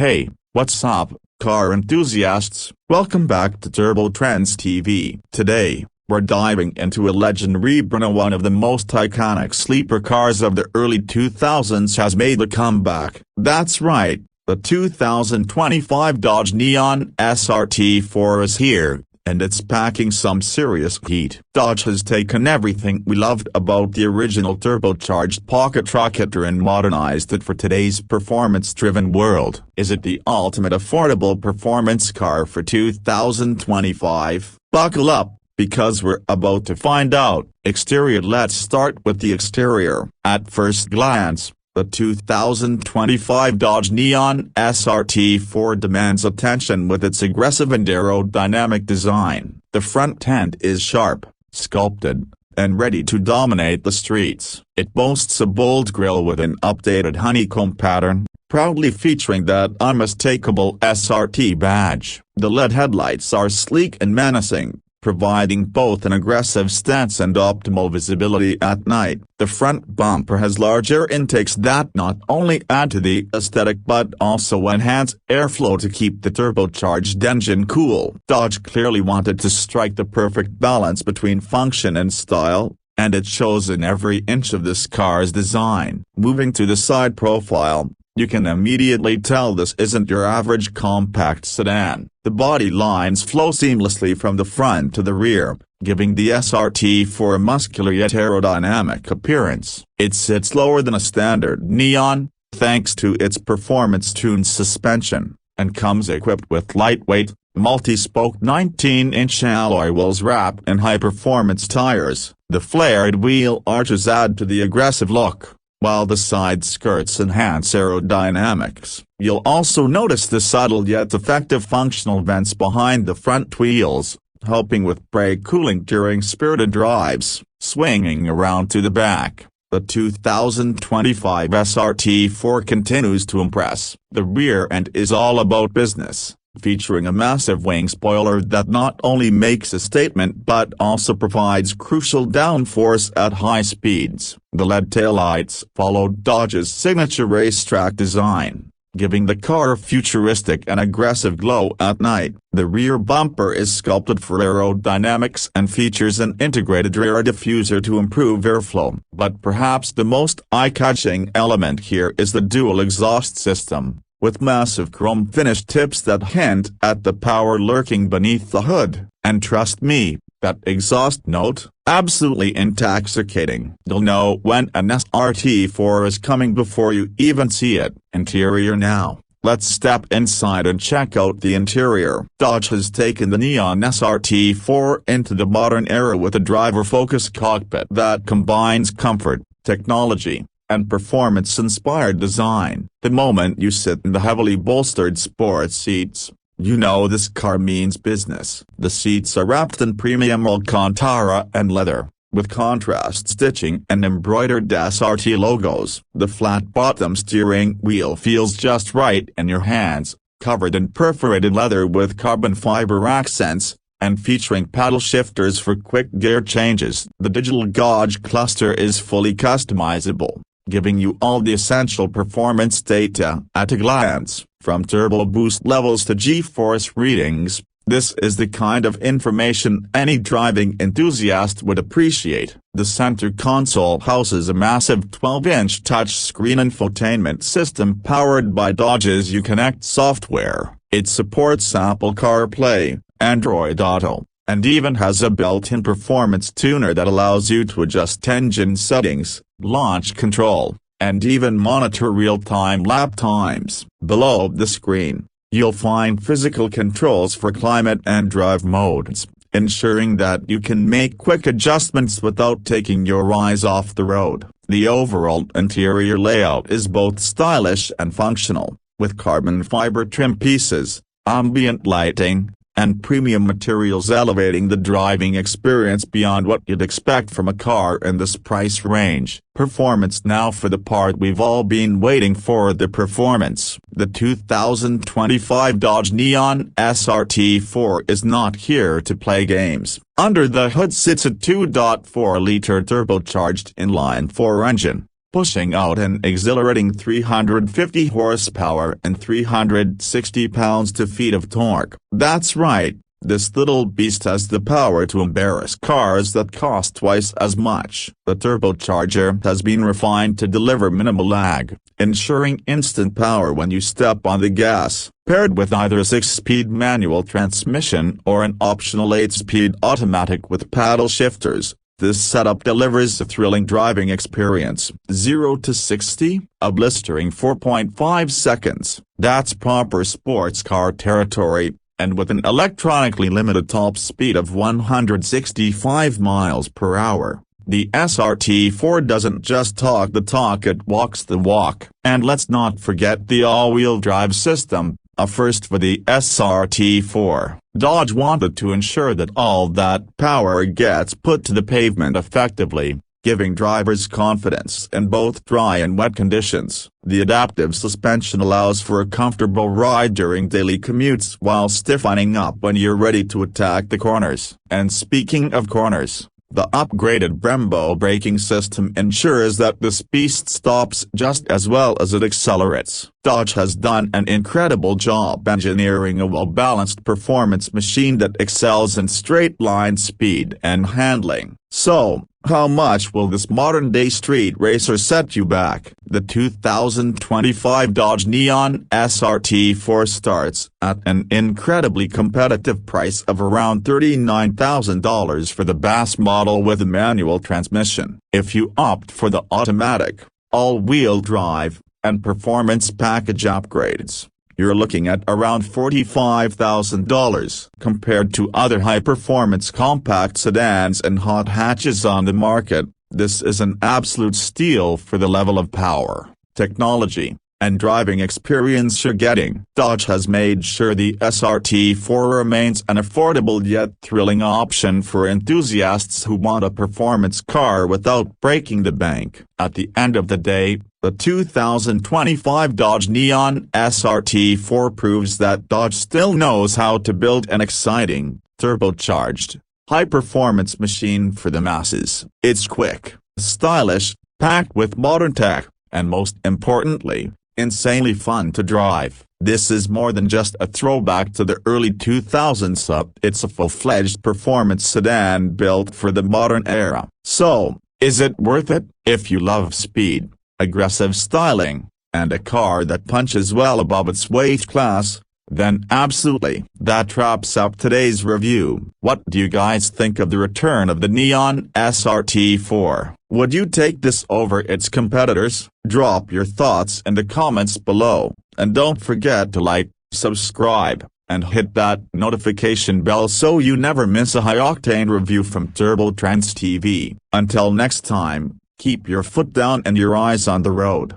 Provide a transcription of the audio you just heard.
Hey, what's up, car enthusiasts? Welcome back to Turbo Trendz TV. Today, we're diving into a legendary Bruno. One of the most iconic sleeper cars of the early 2000s has made a comeback. That's right, the 2025 Dodge Neon SRT-4 is here, and it's packing some serious heat. Dodge has taken everything we loved about the original turbocharged pocket rocket and modernized it for today's performance-driven world. Is it the ultimate affordable performance car for 2025? Buckle up, because we're about to find out. Exterior. Let's start with the exterior. At first glance, the 2025 Dodge Neon SRT-4 demands attention with its aggressive and aerodynamic design. The front end is sharp, sculpted, and ready to dominate the streets. It boasts a bold grille with an updated honeycomb pattern, proudly featuring that unmistakable SRT badge. The LED headlights are sleek and menacing, providing both an aggressive stance and optimal visibility at night. The front bumper has large air intakes that not only add to the aesthetic but also enhance airflow to keep the turbocharged engine cool. Dodge clearly wanted to strike the perfect balance between function and style, and it shows in every inch of this car's design. Moving to the side profile, you can immediately tell this isn't your average compact sedan. The body lines flow seamlessly from the front to the rear, giving the SRT-4 a muscular yet aerodynamic appearance. It sits lower than a standard Neon, thanks to its performance-tuned suspension, and comes equipped with lightweight, multi-spoke 19-inch alloy wheels wrapped in high-performance tires. The flared wheel arches add to the aggressive look, while the side skirts enhance aerodynamics. You'll also notice the subtle yet effective functional vents behind the front wheels, helping with brake cooling during spirited drives. Swinging around to the back, the 2025 SRT-4 continues to impress. The rear end is all about business, featuring a massive wing spoiler that not only makes a statement but also provides crucial downforce at high speeds. The LED taillights follow Dodge's signature racetrack design, giving the car a futuristic and aggressive glow at night. The rear bumper is sculpted for aerodynamics and features an integrated rear diffuser to improve airflow. But perhaps the most eye-catching element here is the dual exhaust system, with massive chrome-finished tips that hint at the power lurking beneath the hood. And trust me, that exhaust note, absolutely intoxicating. You'll know when an SRT-4 is coming before you even see it. Interior now. Let's step inside and check out the interior. Dodge has taken the Neon SRT-4 into the modern era with a driver-focused cockpit that combines comfort, technology, and performance-inspired design. The moment you sit in the heavily bolstered sports seats, you know this car means business. The seats are wrapped in premium Alcantara and leather, with contrast stitching and embroidered SRT logos. The flat-bottom steering wheel feels just right in your hands, covered in perforated leather with carbon fiber accents, and featuring paddle shifters for quick gear changes. The digital gauge cluster is fully customizable, giving you all the essential performance data at a glance. From turbo boost levels to G-force readings, this is the kind of information any driving enthusiast would appreciate. The center console houses a massive 12-inch touchscreen infotainment system powered by Dodge's Uconnect software. It supports Apple CarPlay, Android Auto, and even has a built-in performance tuner that allows you to adjust engine settings, launch control, and even monitor real-time lap times. Below the screen, you'll find physical controls for climate and drive modes, ensuring that you can make quick adjustments without taking your eyes off the road. The overall interior layout is both stylish and functional, with carbon fiber trim pieces, ambient lighting, and premium materials elevating the driving experience beyond what you'd expect from a car in this price range. Performance now for the part we've all been waiting for: the performance. The 2025 Dodge Neon SRT-4 is not here to play games. Under the hood sits a 2.4-liter turbocharged inline-4 engine, pushing out an exhilarating 350 horsepower and 360 pounds-feet of torque. That's right, this little beast has the power to embarrass cars that cost twice as much. The turbocharger has been refined to deliver minimal lag, ensuring instant power when you step on the gas. Paired with either a 6-speed manual transmission or an optional 8-speed automatic with paddle shifters, this setup delivers a thrilling driving experience. 0 to 60, a blistering 4.5 seconds. That's proper sports car territory. And with an electronically limited top speed of 165 miles per hour, the SRT-4 doesn't just talk the talk, it walks the walk. And let's not forget the all-wheel drive system, a first for the SRT-4. Dodge wanted to ensure that all that power gets put to the pavement effectively, giving drivers confidence in both dry and wet conditions. The adaptive suspension allows for a comfortable ride during daily commutes while stiffening up when you're ready to attack the corners. And speaking of corners, the upgraded Brembo braking system ensures that this beast stops just as well as it accelerates. Dodge has done an incredible job engineering a well-balanced performance machine that excels in straight-line speed and handling. So, how much will this modern-day street racer set you back? The 2025 Dodge Neon SRT-4 starts at an incredibly competitive price of around $39,000 for the base model with a manual transmission. If you opt for the automatic, all-wheel drive, and performance package upgrades, you're looking at around $45,000. Compared to other high-performance compact sedans and hot hatches on the market, this is an absolute steal for the level of power, technology, and driving experience you're getting. Dodge has made sure the SRT-4 remains an affordable yet thrilling option for enthusiasts who want a performance car without breaking the bank. At the end of the day, the 2025 Dodge Neon SRT-4 proves that Dodge still knows how to build an exciting, turbocharged, high-performance machine for the masses. It's quick, stylish, packed with modern tech, and most importantly, insanely fun to drive. This is more than just a throwback to the early 2000s. It's a full-fledged performance sedan built for the modern era. So, is it worth it? If you love speed, aggressive styling, and a car that punches well above its weight class, then absolutely. That wraps up today's review. What do you guys think of the return of the Neon SRT-4? Would you take this over its competitors? Drop your thoughts in the comments below, and don't forget to like, subscribe, and hit that notification bell so you never miss a high-octane review from Trendz TV. Until next time, keep your foot down and your eyes on the road.